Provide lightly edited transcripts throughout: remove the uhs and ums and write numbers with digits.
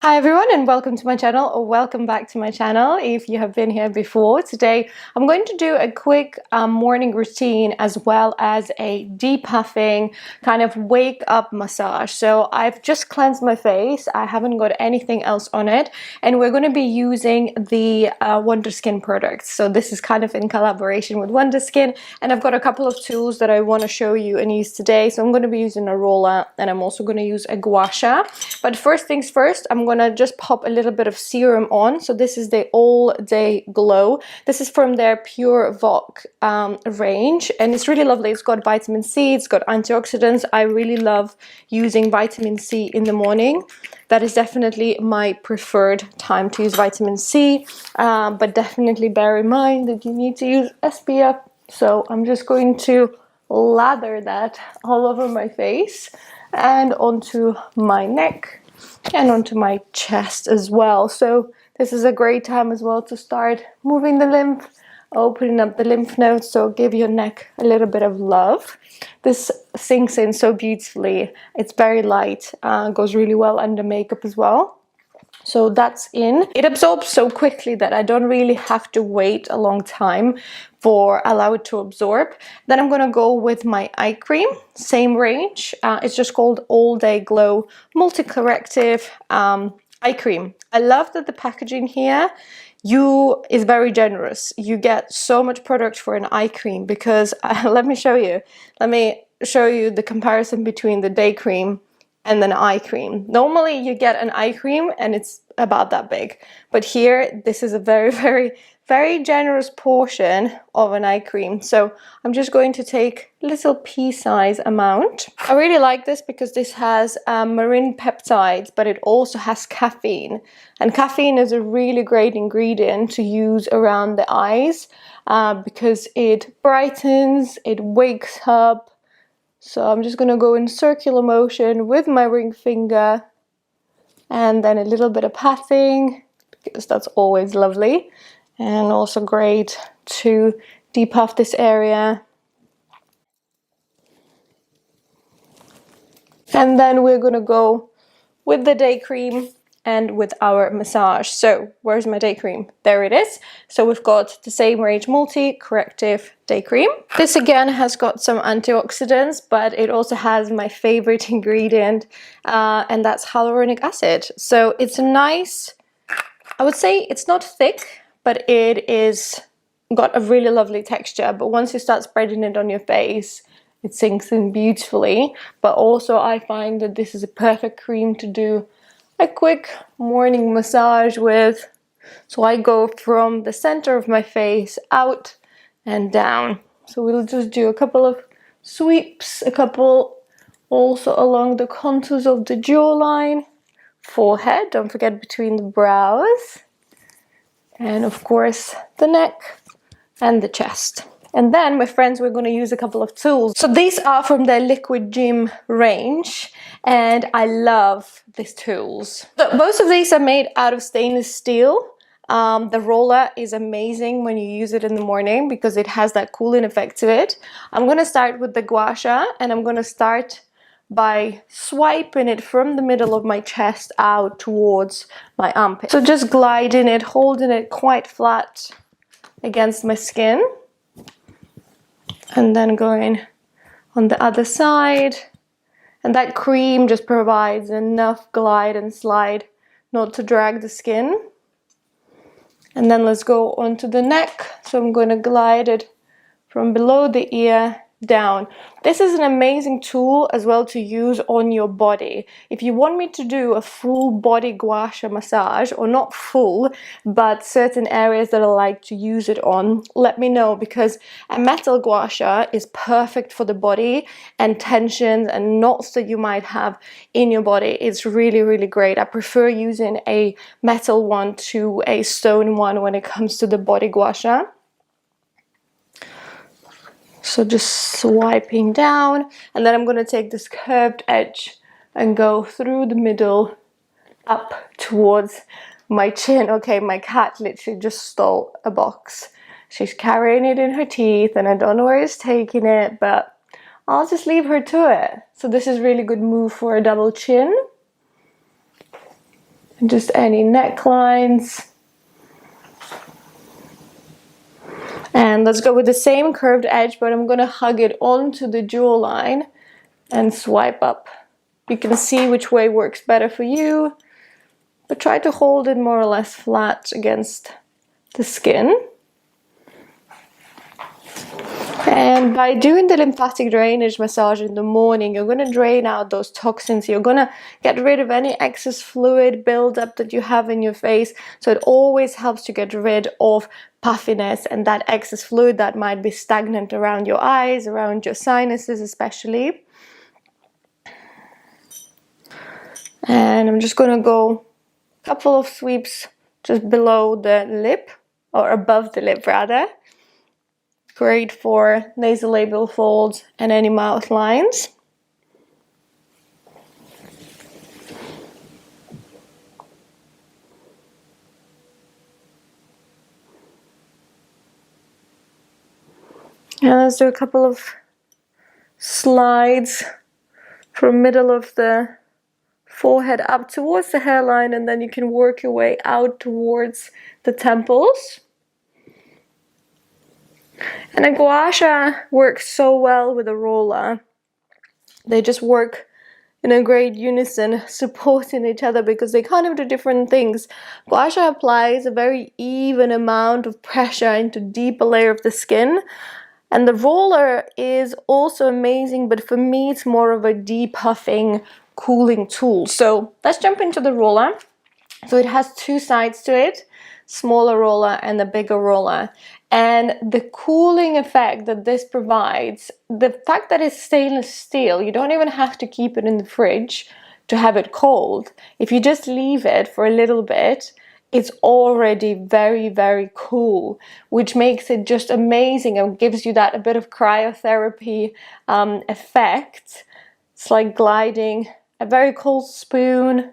Hi everyone and welcome to my channel, or welcome back to my channel if you have been here before. Today I'm going to do a quick morning routine as well as a depuffing kind of wake up massage. So I've just cleansed my face, I haven't got anything else on it, and we're going to be using the Wonderskin products. So this is kind of in collaboration with Wonderskin, and I've got a couple of tools that I want to show you and use today. So I'm going to be using a roller, and I'm also going to use a Gua Sha. But first things first, I'm gonna just pop a little bit of serum on. So this is the All Day Glow. This is from their PUREVOC range, and it's really lovely. It's got vitamin C, it's got antioxidants. I really love using vitamin C in the morning. That is definitely my preferred time to use vitamin C, but definitely bear in mind that you need to use SPF. So I'm just going to lather that all over my face and onto my neck and onto my chest as well. So this is a great time as well to start moving the lymph, opening up the lymph nodes, so give your neck a little bit of love. This sinks in so beautifully. It's very light, goes really well under makeup as well. So that's in. It absorbs so quickly that I don't really have to wait a long time for allow it to absorb. Then I'm gonna go with my eye cream, same range. It's just called All Day Glow Multi-Corrective Eye Cream. I love that the packaging here is very generous. You get so much product for an eye cream because let me show you the comparison between the day cream and then eye cream. Normally you get an eye cream and it's about that big, but here this is a very generous portion of an eye cream. So I'm just going to take a little pea-size amount. I really like this because this has marine peptides, but it also has caffeine, and caffeine is a really great ingredient to use around the eyes because it brightens, it wakes up. So I'm just going to go in circular motion with my ring finger, and then a little bit of patting because that's always lovely and also great to depuff this area. And then we're going to go with the day cream and with our massage. So where's my day cream? There it is. So we've got the same range Multi-Corrective Day Cream. This again has got some antioxidants, but it also has my favorite ingredient, and that's hyaluronic acid. So it's a nice, I would say it's not thick, but it is got a really lovely texture. But once you start spreading it on your face, it sinks in beautifully. But also I find that this is a perfect cream to do a quick morning massage with. So I go from the center of my face out and down. So we'll just do a couple of sweeps, a couple also along the contours of the jawline, forehead, don't forget between the brows, and of course the neck and the chest. And then, my friends, we're going to use a couple of tools. So these are from their Liquid Gym range, and I love these tools. So most of these are made out of stainless steel. The roller is amazing when you use it in the morning because it has that cooling effect to it. I'm going to start with the Gua Sha, and I'm going to start by swiping it from the middle of my chest out towards my armpit. So just gliding it, holding it quite flat against my skin, and then going on the other side. And that cream just provides enough glide and slide not to drag the skin. And then let's go onto the neck. So I'm going to glide it from below the ear down. This is an amazing tool as well to use on your body. If you want me to do a full body Gua Sha massage, or not full, but certain areas that I like to use it on, let me know, because a metal Gua Sha is perfect for the body and tensions and knots that you might have in your body. It's really great. I prefer using a metal one to a stone one when it comes to the body Gua Sha. So just swiping down, and then I'm going to take this curved edge and go through the middle up towards my chin. Okay, my cat literally just stole a box. She's carrying it in her teeth and I don't know where it's taking it, but I'll just leave her to it. So this is really good move for a double chin. and just any necklines. And let's go with the same curved edge, but I'm going to hug it onto the jawline and swipe up. You can see which way works better for you, but try to hold it more or less flat against the skin. And by doing the lymphatic drainage massage in the morning, you're going to drain out those toxins. You're going to get rid of any excess fluid buildup that you have in your face. So it always helps to get rid of puffiness and that excess fluid that might be stagnant around your eyes, around your sinuses especially. And I'm just going to go a couple of sweeps just below the lip, or above the lip rather. Great for nasolabial folds and any mouth lines. And let's do a couple of slides from middle of the forehead up towards the hairline, and then you can work your way out towards the temples. And a Gua Sha works so well with a roller. They just work in a great unison, supporting each other because they kind of do different things. Gua Sha applies a very even amount of pressure into deeper layer of the skin. And the roller is also amazing, but for me it's more of a depuffing, cooling tool. So let's jump into the roller. So it has two sides to it, smaller roller and a bigger roller. And the cooling effect that this provides, the fact that it's stainless steel, you don't even have to keep it in the fridge to have it cold. If you just leave it for a little bit, it's already very, very cool, which makes it just amazing and gives you that a bit of cryotherapy effect. It's like gliding a very cold spoon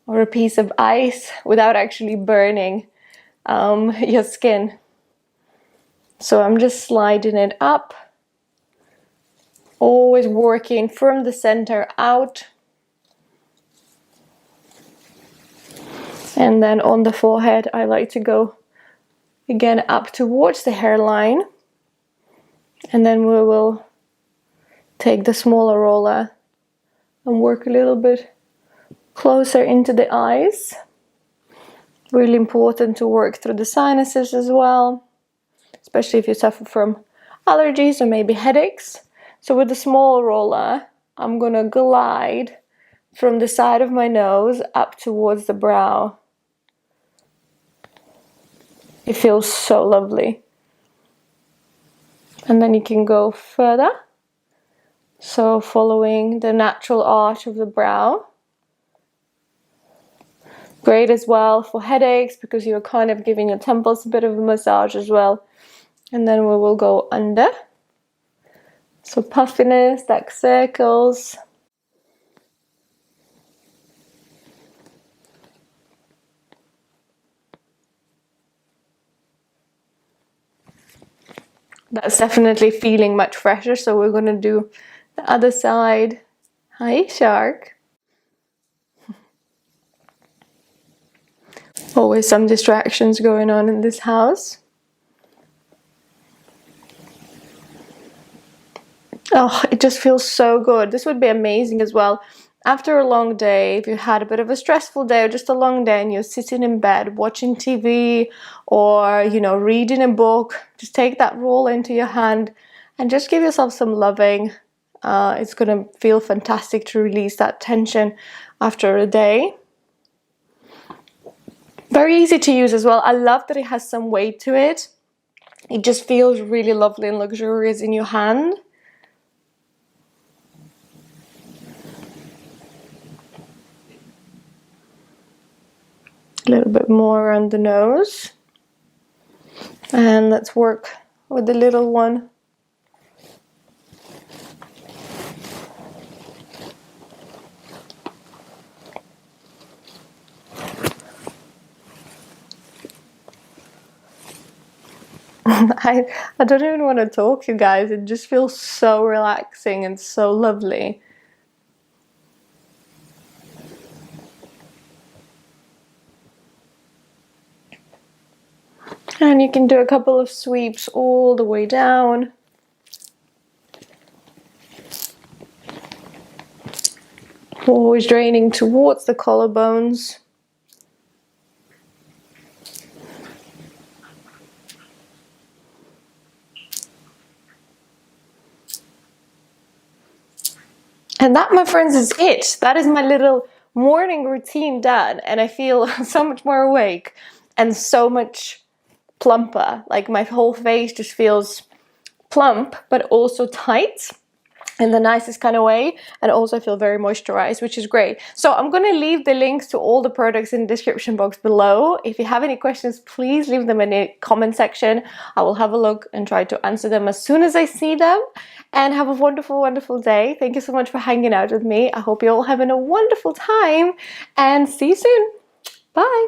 or a piece of ice without actually burning your skin. So I'm just sliding it up, always working from the center out. And then on the forehead, I like to go again up towards the hairline. And then we will take the smaller roller and work a little bit closer into the eyes. Really important to work through the sinuses as well, especially if you suffer from allergies or maybe headaches. So with the small roller, I'm gonna glide from the side of my nose up towards the brow. It feels so lovely. And then you can go further. So following the natural arch of the brow. Great as well for headaches because you're kind of giving your temples a bit of a massage as well. And then we will go under. So puffiness, dark circles. That's definitely feeling much fresher, so we're going to do the other side. Hi, shark. Always some distractions going on in this house. Oh, it just feels so good. This would be amazing as well. After a long day, if you had a bit of a stressful day or just a long day and you're sitting in bed watching TV or, you know, reading a book, just take that roll into your hand and just give yourself some loving. It's going to feel fantastic to release that tension after a day. Very easy to use as well. I love that it has some weight to it. It just feels really lovely and luxurious in your hand. A little bit more around the nose. And let's work with the little one. I don't even want to talk, you guys. It just feels so relaxing and so lovely. And you can do a couple of sweeps all the way down. Always draining towards the collarbones. And that, my friends, is it. That is my little morning routine done. And I feel so much more awake and so much plumper. Like my whole face just feels plump, but also tight in the nicest kind of way, and also feel very moisturized, which is great. So I'm going to leave the links to all the products in the description box below. If you have any questions, please leave them in the comment section. I will have a look and try to answer them as soon as I see them. And have a wonderful, wonderful day. Thank you so much for hanging out with me. I hope you're all having a wonderful time, and see you soon. Bye.